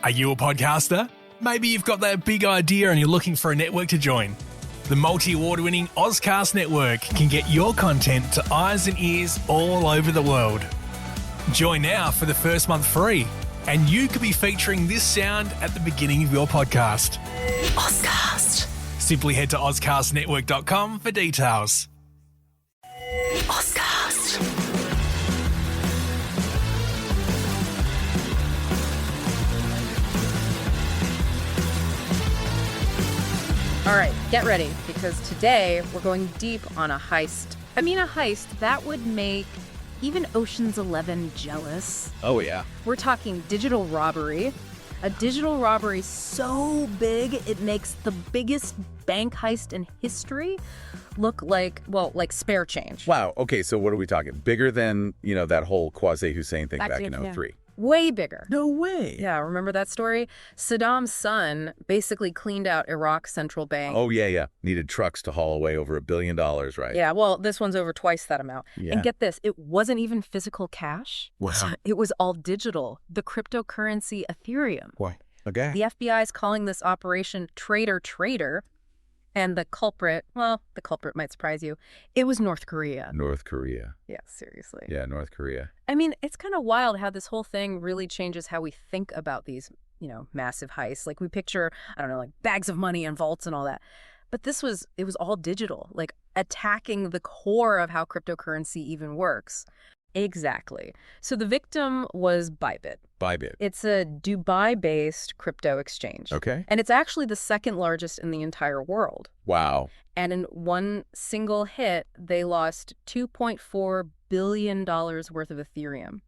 Are you a podcaster? Maybe you've got that big idea and you're looking for a network to join. The multi-award-winning Ozcast Network can get your content to eyes and ears all over the world. Join now for the first month free, and you could be featuring this sound at the beginning of your podcast. Ozcast. Simply head to ozcastnetwork.com for details. Ozcast. All right, get ready, because today we're going deep on a heist. I mean, a heist that would make even Ocean's 11 jealous. Oh, yeah. We're talking digital robbery. A digital robbery so big it makes the biggest bank heist in history look like, well, like spare change. Wow. Okay, so what are we talking? Bigger than, that whole Quasi-Hussein thing back in '03. Way bigger. No way. Yeah, remember that story? Saddam's son basically cleaned out Iraq's central bank. Oh, yeah. Needed trucks to haul away over $1 billion, right? Yeah, well, this one's over twice that amount. Yeah. And get this, it wasn't even physical cash. Wow. It was all digital, the cryptocurrency Ethereum. Why? Okay. The FBI is calling this operation TraderTraitor, and the culprit might surprise you, it was North Korea. North Korea. Yeah, seriously. Yeah, North Korea. I mean, it's kind of wild how this whole thing really changes how we think about these, massive heists. Like we picture, I don't know, like bags of money and vaults and all that. But it was all digital, like attacking the core of how cryptocurrency even works. Exactly. So the victim was Bybit. Bybit. It's a Dubai-based crypto exchange. Okay. And it's actually the second largest in the entire world. Wow. And in one single hit, they lost $2.4 billion worth of Ethereum.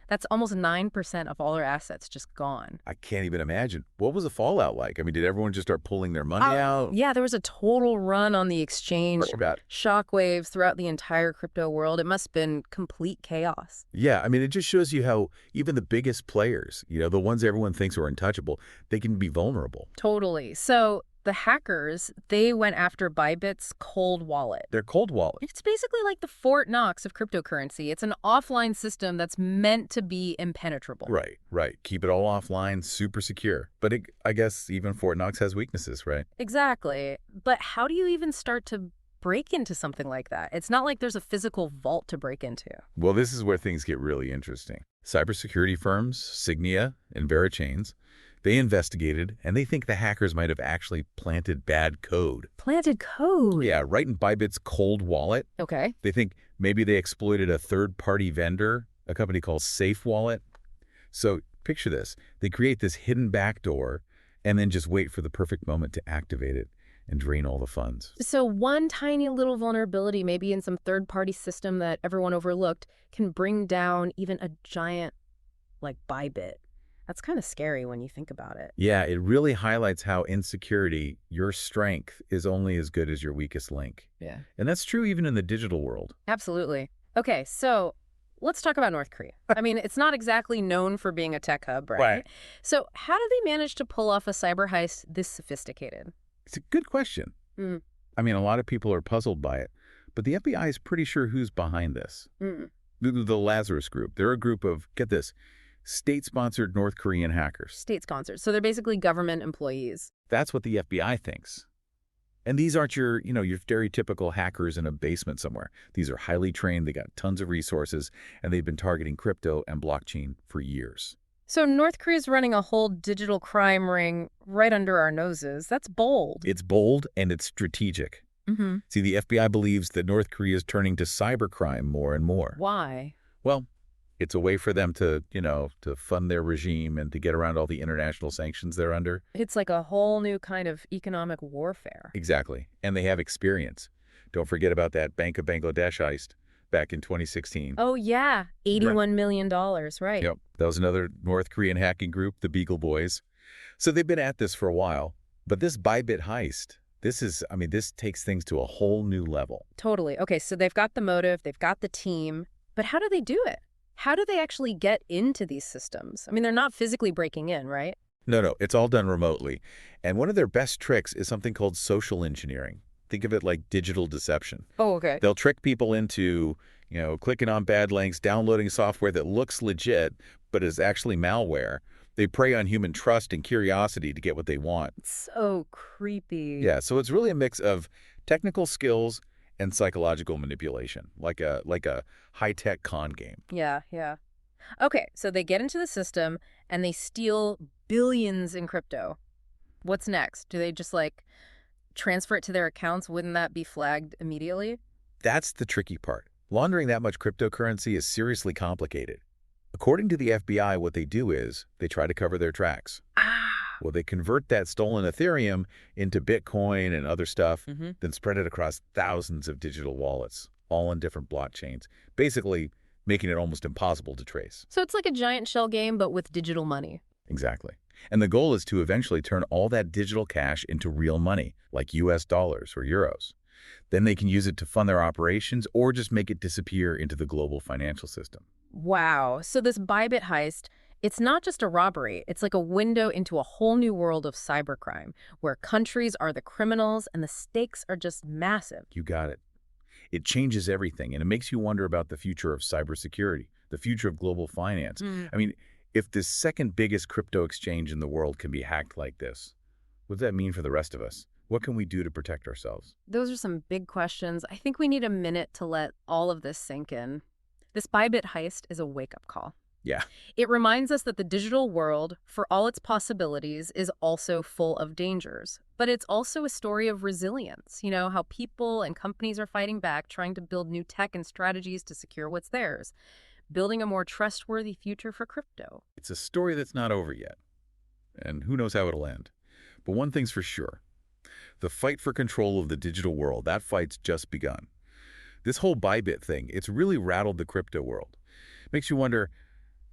That's almost 9% of all their assets just gone. I can't even imagine. What was the fallout like? I mean, did everyone just start pulling their money out? Yeah, there was a total run on the exchange. Shockwaves throughout the entire crypto world. It must have been complete chaos. Yeah, I mean, it just shows you how even the biggest players, the ones everyone thinks are untouchable, they can be vulnerable. Totally. So the hackers, they went after Bybit's cold wallet. Their cold wallet. It's basically like the Fort Knox of cryptocurrency. It's an offline system that's meant to be impenetrable. Right. Keep it all offline, super secure. But I guess even Fort Knox has weaknesses, right? Exactly. But how do you even start to break into something like that? It's not like there's a physical vault to break into. Well, this is where things get really interesting. Cybersecurity firms, Signia and Verichains, they investigated, and they think the hackers might have actually planted bad code. Planted code? Yeah, right in Bybit's cold wallet. Okay. They think maybe they exploited a third-party vendor, a company called Safe Wallet. So picture this. They create this hidden backdoor and then just wait for the perfect moment to activate it and drain all the funds. So one tiny little vulnerability, maybe in some third-party system that everyone overlooked, can bring down even a giant like Bybit. That's kind of scary when you think about it. Yeah, it really highlights how insecurity, your strength, is only as good as your weakest link. Yeah. And that's true even in the digital world. Absolutely. Okay, so let's talk about North Korea. I mean, it's not exactly known for being a tech hub, right? So how do they manage to pull off a cyber heist this sophisticated? It's a good question. I mean, a lot of people are puzzled by it, but the FBI is pretty sure who's behind this. The Lazarus Group. They're a group of, get this, state-sponsored North Korean hackers. State-sponsored. So they're basically government employees. That's what the FBI thinks. And these aren't your stereotypical hackers in a basement somewhere. These are highly trained, they got tons of resources, and they've been targeting crypto and blockchain for years. So North Korea's running a whole digital crime ring right under our noses. That's bold. It's bold and it's strategic. See, the FBI believes that North Korea is turning to cybercrime more and more. Why? Well, it's a way for them to, to fund their regime and to get around all the international sanctions they're under. It's like a whole new kind of economic warfare. Exactly. And they have experience. Don't forget about that Bank of Bangladesh heist back in 2016. Oh, yeah. $81 million, right. Yep. That was another North Korean hacking group, the Beagle Boys. So they've been at this for a while. But this Bybit heist, this takes things to a whole new level. Totally. Okay, so they've got the motive, they've got the team. But how do they do it? How do they actually get into these systems? I mean, they're not physically breaking in, right? No, it's all done remotely. And one of their best tricks is something called social engineering. Think of it like digital deception. Oh, okay. They'll trick people into, clicking on bad links, downloading software that looks legit, but is actually malware. They prey on human trust and curiosity to get what they want. So creepy. Yeah, so it's really a mix of technical skills and psychological manipulation, like a high-tech con game. Yeah, yeah. Okay, so they get into the system and they steal billions in crypto. What's next? Do they just like transfer it to their accounts? Wouldn't that be flagged immediately? That's the tricky part. Laundering that much cryptocurrency is seriously complicated. According to the FBI, what they do is they try to cover their tracks. Well, they convert that stolen Ethereum into Bitcoin and other stuff, then spread it across thousands of digital wallets, all on different blockchains, basically making it almost impossible to trace. So it's like a giant shell game, but with digital money. Exactly. And the goal is to eventually turn all that digital cash into real money, like US dollars or euros. Then they can use it to fund their operations or just make it disappear into the global financial system. Wow. So this Bybit heist, it's not just a robbery. It's like a window into a whole new world of cybercrime, where countries are the criminals and the stakes are just massive. You got it. It changes everything, and it makes you wonder about the future of cybersecurity, the future of global finance. I mean, if the second biggest crypto exchange in the world can be hacked like this, what does that mean for the rest of us? What can we do to protect ourselves? Those are some big questions. I think we need a minute to let all of this sink in. This Bybit heist is a wake-up call. Yeah. It reminds us that the digital world, for all its possibilities, is also full of dangers. But it's also a story of resilience, how people and companies are fighting back, trying to build new tech and strategies to secure what's theirs, building a more trustworthy future for crypto. It's a story that's not over yet, and who knows how it'll end. But one thing's for sure. The fight for control of the digital world, that fight's just begun. This whole Bybit thing, it's really rattled the crypto world. Makes you wonder,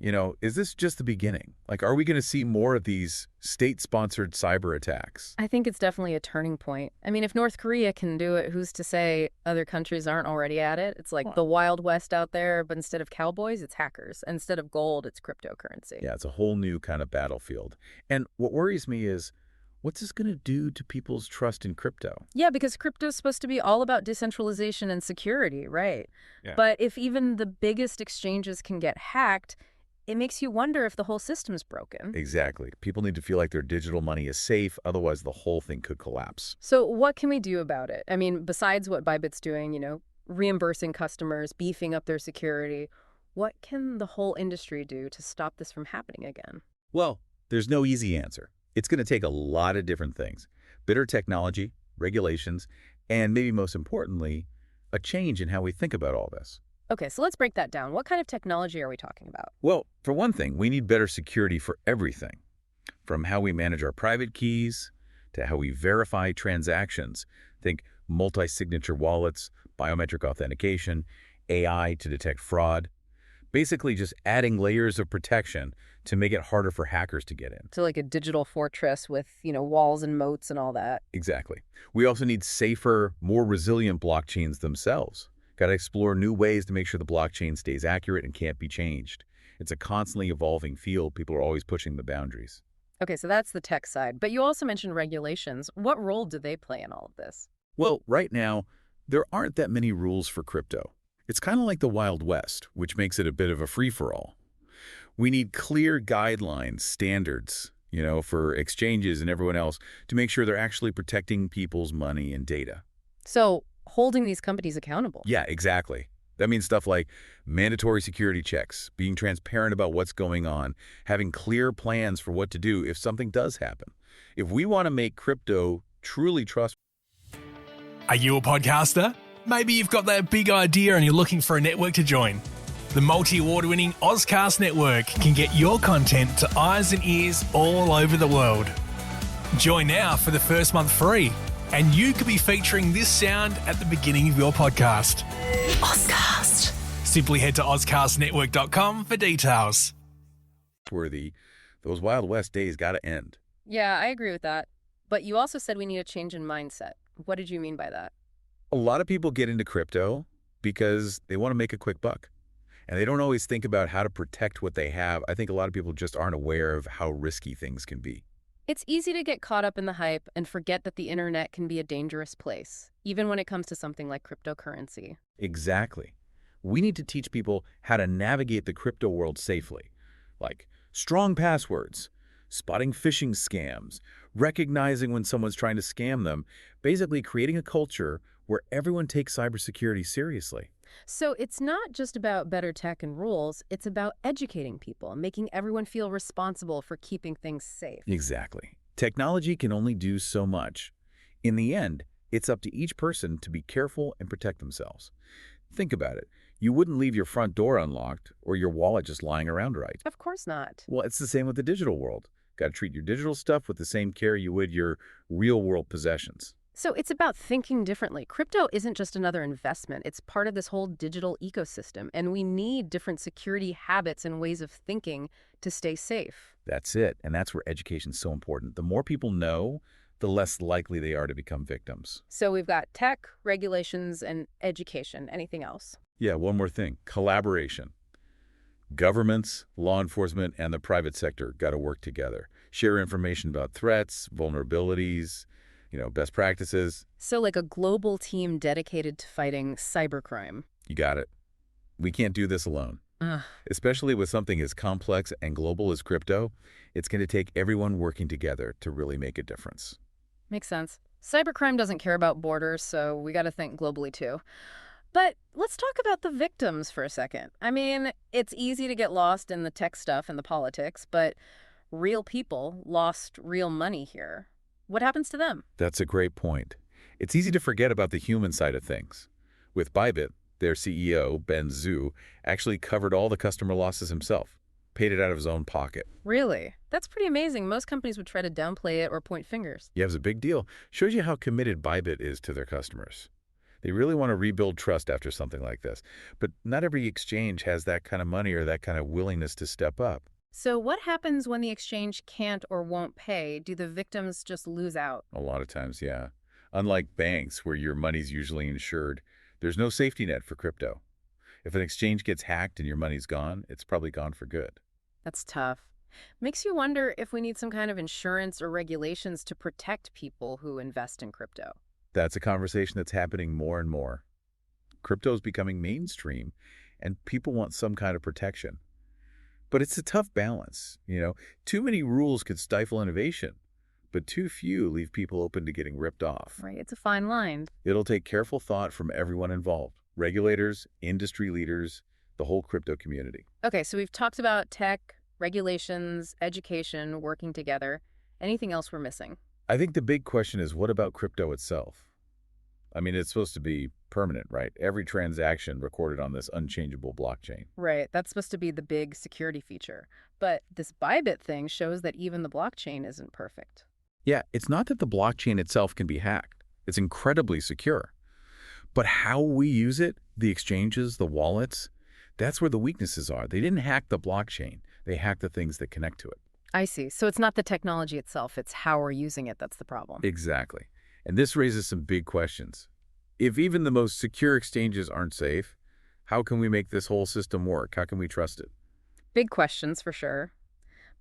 is this just the beginning? Like, are we going to see more of these state-sponsored cyber attacks? I think it's definitely a turning point. I mean, if North Korea can do it, who's to say other countries aren't already at it? It's like the Wild West out there, but instead of cowboys, it's hackers. Instead of gold, it's cryptocurrency. Yeah, it's a whole new kind of battlefield. And what worries me is, what's this going to do to people's trust in crypto? Yeah, because crypto is supposed to be all about decentralization and security, right? Yeah. But if even the biggest exchanges can get hacked, it makes you wonder if the whole system's broken. Exactly. People need to feel like their digital money is safe, otherwise the whole thing could collapse. So what can we do about it? I mean, besides what Bybit's doing, reimbursing customers, beefing up their security, what can the whole industry do to stop this from happening again? Well, there's no easy answer. It's going to take a lot of different things. Better technology, regulations, and maybe most importantly, a change in how we think about all this. Okay, so let's break that down. What kind of technology are we talking about? Well, for one thing, we need better security for everything. From how we manage our private keys to how we verify transactions. Think multi-signature wallets, biometric authentication, AI to detect fraud. Basically just adding layers of protection to make it harder for hackers to get in. So like a digital fortress with, walls and moats and all that. Exactly. We also need safer, more resilient blockchains themselves. Got to explore new ways to make sure the blockchain stays accurate and can't be changed. It's a constantly evolving field. People are always pushing the boundaries. Okay, so that's the tech side. But you also mentioned regulations. What role do they play in all of this? Well, right now, there aren't that many rules for crypto. It's kind of like the Wild West, which makes it a bit of a free-for-all. We need clear guidelines, standards, for exchanges and everyone else to make sure they're actually protecting people's money and data. So holding these companies accountable. Yeah, exactly. That means stuff like mandatory security checks, being transparent about what's going on, having clear plans for what to do if something does happen. If we want to make crypto truly trustworthy. Are you a podcaster? Maybe you've got that big idea and you're looking for a network to join. The multi-award-winning Ozcast network can get your content to eyes and ears all over the world. Join now for the first month free, and you could be featuring this sound at the beginning of your podcast. Ozcast. Simply head to ozcastnetwork.com for details. Those Wild West days got to end. Yeah, I agree with that. But you also said we need a change in mindset. What did you mean by that? A lot of people get into crypto because they want to make a quick buck. And they don't always think about how to protect what they have. I think a lot of people just aren't aware of how risky things can be. It's easy to get caught up in the hype and forget that the internet can be a dangerous place, even when it comes to something like cryptocurrency. Exactly. We need to teach people how to navigate the crypto world safely, like Strong passwords, spotting phishing scams, recognizing when someone's trying to scam them, basically creating a culture where everyone takes cybersecurity seriously. So it's not just about better tech and rules, it's about educating people, making everyone feel responsible for keeping things safe. Exactly. Technology can only do so much. In the end, it's up to each person to be careful and protect themselves. Think about it. You wouldn't leave your front door unlocked or your wallet just lying around, right? Of course not. Well, it's the same with the digital world. Got to treat your digital stuff with the same care you would your real-world possessions. So it's about thinking differently. Crypto isn't just another investment. It's part of this whole digital ecosystem, and we need different security habits and ways of thinking to stay safe. That's it, and that's where education's so important. The more people know, the less likely they are to become victims. So we've got tech, regulations, and education. Anything else? Yeah, one more thing. Collaboration. Governments, law enforcement, and the private sector got to work together. Share information about threats, vulnerabilities, best practices. So like a global team dedicated to fighting cybercrime. You got it. We can't do this alone. Ugh. Especially with something as complex and global as crypto, it's going to take everyone working together to really make a difference. Makes sense. Cybercrime doesn't care about borders, so we got to think globally too. But let's talk about the victims for a second. I mean, it's easy to get lost in the tech stuff and the politics, but real people lost real money here. What happens to them? That's a great point. It's easy to forget about the human side of things. With Bybit, their CEO, Ben Zhu, actually covered all the customer losses himself, paid it out of his own pocket. Really? That's pretty amazing. Most companies would try to downplay it or point fingers. Yeah, it was a big deal. Shows you how committed Bybit is to their customers. They really want to rebuild trust after something like this. But not every exchange has that kind of money or that kind of willingness to step up. So what happens when the exchange can't or won't pay? Do the victims just lose out? A lot of times, yeah. Unlike banks, where your money's usually insured, there's no safety net for crypto. If an exchange gets hacked and your money's gone, it's probably gone for good. That's tough. Makes you wonder if we need some kind of insurance or regulations to protect people who invest in crypto. That's a conversation that's happening more and more. Crypto's becoming mainstream, and people want some kind of protection. But it's a tough balance, Too many rules could stifle innovation, but too few leave people open to getting ripped off. Right, it's a fine line. It'll take careful thought from everyone involved, regulators, industry leaders, the whole crypto community. Okay, so we've talked about tech, regulations, education, working together. Anything else we're missing? I think the big question is, what about crypto itself? I mean, it's supposed to be permanent, right? Every transaction recorded on this unchangeable blockchain. Right, that's supposed to be the big security feature. But this Bybit thing shows that even the blockchain isn't perfect. Yeah, it's not that the blockchain itself can be hacked. It's incredibly secure. But how we use it, the exchanges, the wallets, that's where the weaknesses are. They didn't hack the blockchain. They hacked the things that connect to it. I see. So it's not the technology itself, it's how we're using it that's the problem. Exactly. And this raises some big questions. If even the most secure exchanges aren't safe, how can we make this whole system work? How can we trust it? Big questions for sure.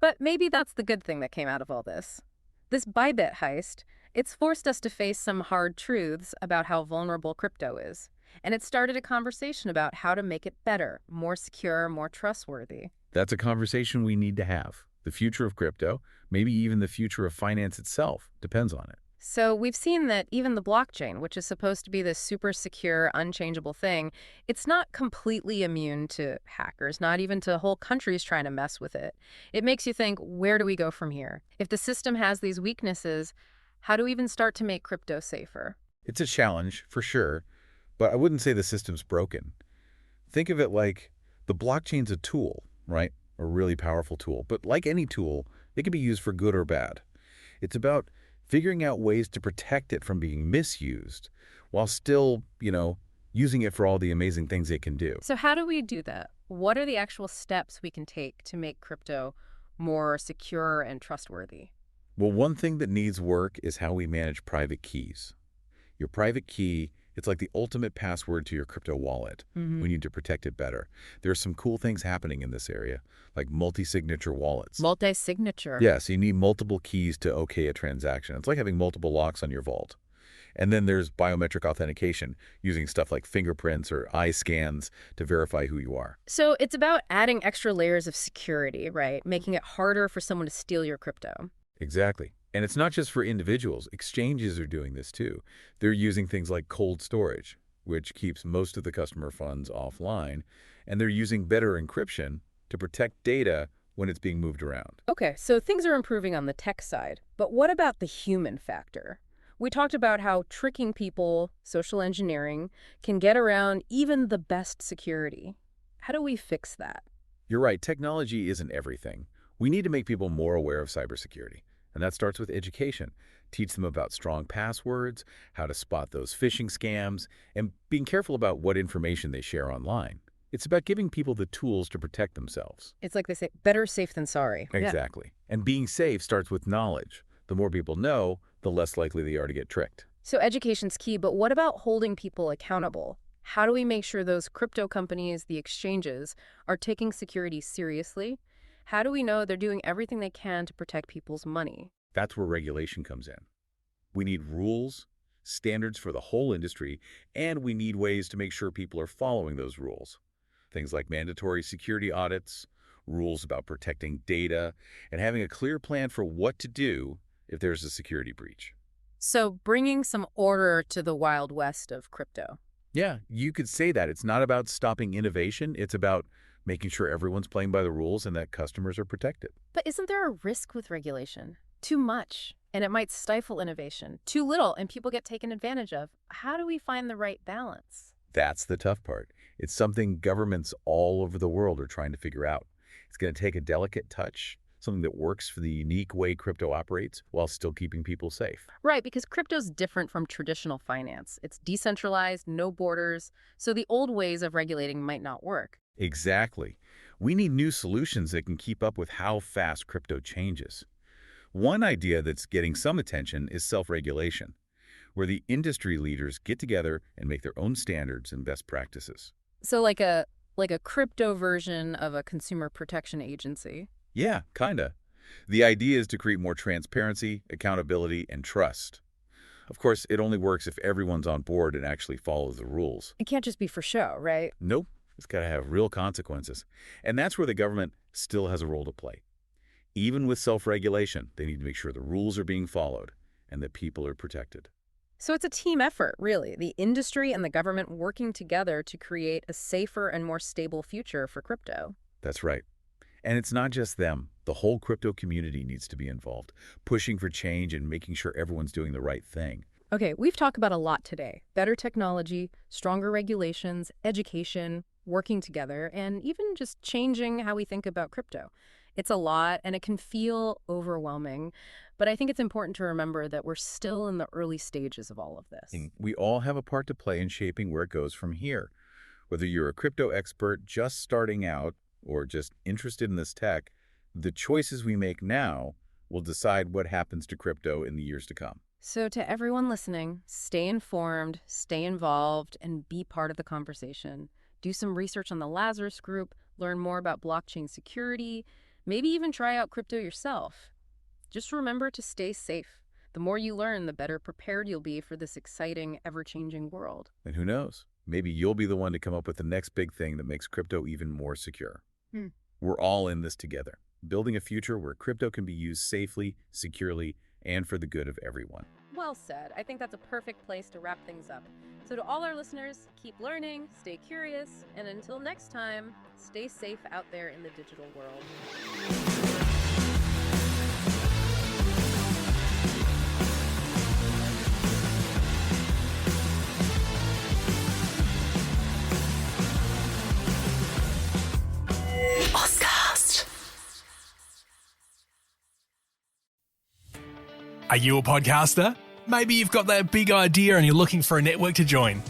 But maybe that's the good thing that came out of all this. This Bybit heist, it's forced us to face some hard truths about how vulnerable crypto is. And it started a conversation about how to make it better, more secure, more trustworthy. That's a conversation we need to have. The future of crypto, maybe even the future of finance itself, depends on it. So we've seen that even the blockchain, which is supposed to be this super secure, unchangeable thing, it's not completely immune to hackers, not even to whole countries trying to mess with it. It makes you think, where do we go from here? If the system has these weaknesses, how do we even start to make crypto safer? It's a challenge, for sure, but I wouldn't say the system's broken. Think of it like the blockchain's a tool, right? A really powerful tool. But like any tool, it can be used for good or bad. It's about figuring out ways to protect it from being misused while still, using it for all the amazing things it can do. So how do we do that? What are the actual steps we can take to make crypto more secure and trustworthy? Well, one thing that needs work is how we manage private keys. Your private key, it's like the ultimate password to your crypto wallet. Mm-hmm. We need to protect it better. There are some cool things happening in this area, like multi-signature wallets. Multi-signature? Yes, you need multiple keys to okay a transaction. It's like having multiple locks on your vault. And then there's biometric authentication, using stuff like fingerprints or eye scans to verify who you are. So it's about adding extra layers of security, right? Making it harder for someone to steal your crypto. Exactly. And it's not just for individuals. Exchanges are doing this too. They're using things like cold storage, which keeps most of the customer funds offline, and they're using better encryption to protect data when it's being moved around. Okay, so things are improving on the tech side, but what about the human factor? We talked about how tricking people, social engineering, can get around even the best security. How do we fix that? You're right, technology isn't everything. We need to make people more aware of cybersecurity, and that starts with education. Teach them about strong passwords, how to spot those phishing scams, and being careful about what information they share online. It's about giving people the tools to protect themselves. It's like they say, better safe than sorry. Exactly. And being safe starts with knowledge. The more people know, the less likely they are to get tricked. So education's key, but what about holding people accountable? How do we make sure those crypto companies, the exchanges, are taking security seriously? How do we know they're doing everything they can to protect people's money? That's where regulation comes in. We need rules, standards for the whole industry, and we need ways to make sure people are following those rules. Things like mandatory security audits, rules about protecting data, and having a clear plan for what to do if there's a security breach. So bringing some order to the Wild West of crypto. Yeah, you could say that. It's not about stopping innovation. It's about making sure everyone's playing by the rules and that customers are protected. But isn't there a risk with regulation? Too much, and it might stifle innovation. Too little, and people get taken advantage of. How do we find the right balance? That's the tough part. It's something governments all over the world are trying to figure out. It's going to take a delicate touch, something that works for the unique way crypto operates while still keeping people safe. Right, because crypto's different from traditional finance. It's decentralized, no borders, so the old ways of regulating might not work. Exactly. We need new solutions that can keep up with how fast crypto changes. One idea that's getting some attention is self-regulation, where the industry leaders get together and make their own standards and best practices. So like a crypto version of a consumer protection agency. Yeah, kinda. The idea is to create more transparency, accountability, and trust. Of course, it only works if everyone's on board and actually follows the rules. It can't just be for show, right? Nope, it's got to have real consequences. And that's where the government still has a role to play. Even with self-regulation, they need to make sure the rules are being followed and that people are protected. So it's a team effort, really. The industry and the government working together to create a safer and more stable future for crypto. That's right. And it's not just them. The whole crypto community needs to be involved, pushing for change and making sure everyone's doing the right thing. Okay, we've talked about a lot today. Better technology, stronger regulations, education, working together, and even just changing how we think about crypto. It's a lot, and it can feel overwhelming, but I think it's important to remember that we're still in the early stages of all of this. And we all have a part to play in shaping where it goes from here. Whether you're a crypto expert just starting out or just interested in this tech, the choices we make now will decide what happens to crypto in the years to come. So to everyone listening, stay informed, stay involved, and be part of the conversation. Do some research on the Lazarus Group, learn more about blockchain security, maybe even try out crypto yourself. Just remember to stay safe. The more you learn, the better prepared you'll be for this exciting, ever-changing world. And who knows? Maybe you'll be the one to come up with the next big thing that makes crypto even more secure. We're all in this together, building a future where crypto can be used safely, securely, and for the good of everyone. Well said. I think that's a perfect place to wrap things up. So to all our listeners, keep learning, stay curious, and until next time, stay safe out there in the digital world. Are you a podcaster? Maybe you've got that big idea and you're looking for a network to join.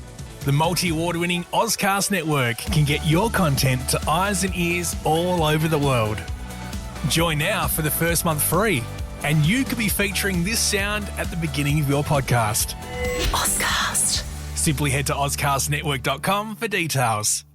The multi-award-winning Ozcast network can get your content to eyes and ears all over the world. Join now for the first month free, and you could be featuring this sound at the beginning of your podcast. Ozcast. Simply head to ozcastnetwork.com for details.